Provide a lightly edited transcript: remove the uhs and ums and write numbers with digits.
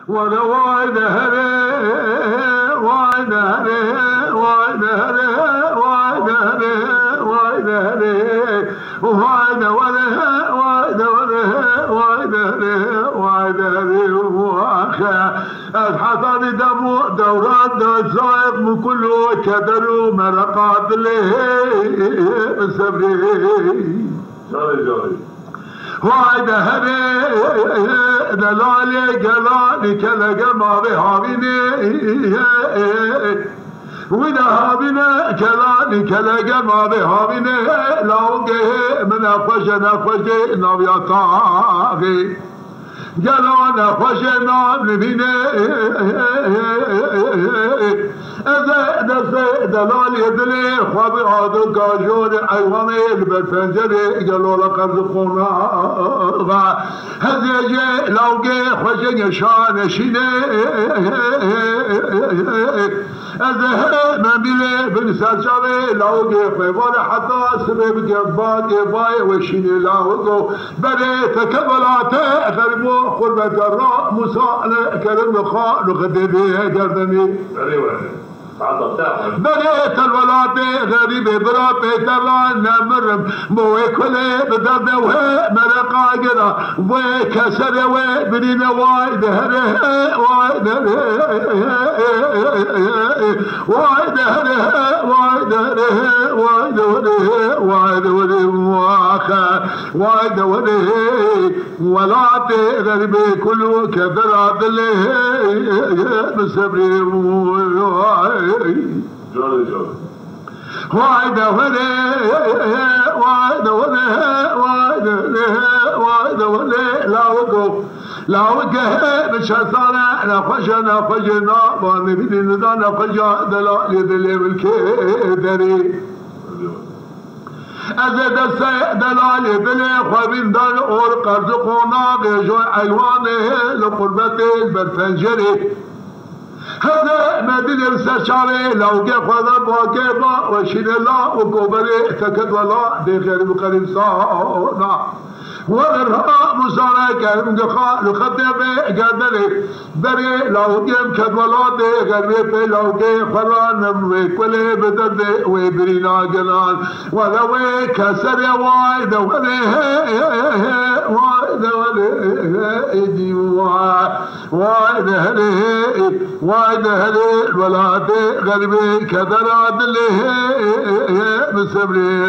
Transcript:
وانا وايد هري وايد هري وايد هري وايد هري وايد هري وايد وله وايد وله وايد هري وايد هري واخا الحصاد دمو دورات صايب من كله كدر ومرقات له صبري وايد هري دلالي قلالي كذا قما بهابيني وإذا هابينا كذا كذا قما بهابيني لاوقه من نفش نبيا طاغي قالوا نفش نبيني إذا دلال يدلي خابر عادو كاجون عيواني بالفنجري قالوا لقد زقونا هذا جاء لوقي خشن شان شيني هذا ما بيلي بنسال شاري لوقي خيبان حتى سبب قبان قباي وشيني لوقو بري تكبلاته غربو قربة الراء مساء كرم خاء نخدبيه قردني بريت الولاد غريب برا بيتران نمرم موي كله بدرد وهي مرقا قرا وي كسر وي برينا وايد هره وايد وايد هره وايد هره وايد هره وايد هره واخا وايد هره ولاد غريب كله كدر عدله بصبري وايد ولي وايد ولي وايد وايد ولي لا وقف لا وقف بشطارة نفجنا واني بدي ندى نفجا دلالي دلي بالكدري أزد دلالي دلي خوابين دل اور قرزقونا بيجو عيوانه لقربتي بالفنجري هذا ما بدي استشاري لو جاء خذا باكبا وشين الله وقبري تكد ولا بغير مقرن صانا ورها مصارك مدخا لخدم قدري بري لو جاء كد ولا بغير في لو جاء خران وكل بدد وبرينا جنان ولو كسر وايد وله وايد وله وايد هله وايد هله الولاد غربي كذا عدله بصبري